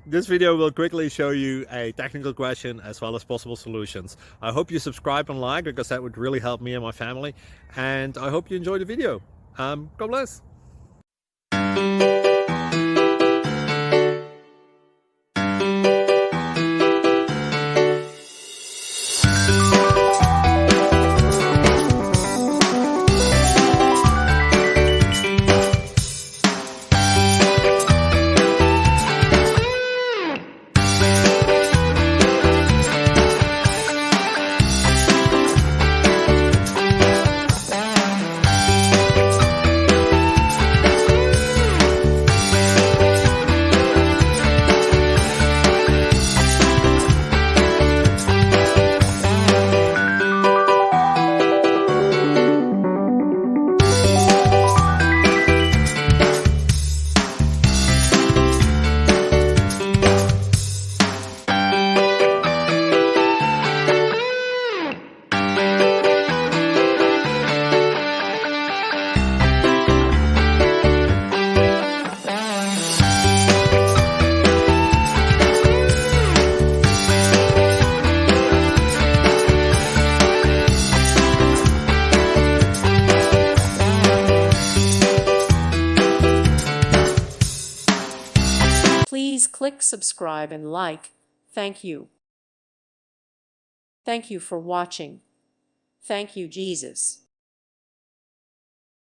This video will quickly show you a technical question as well as possible solutions. I hope you subscribe and like, because that would really help me and my family. And I hope you enjoy the video. God bless. Please click subscribe and like. Thank you. Thank you for watching. Thank you, Jesus.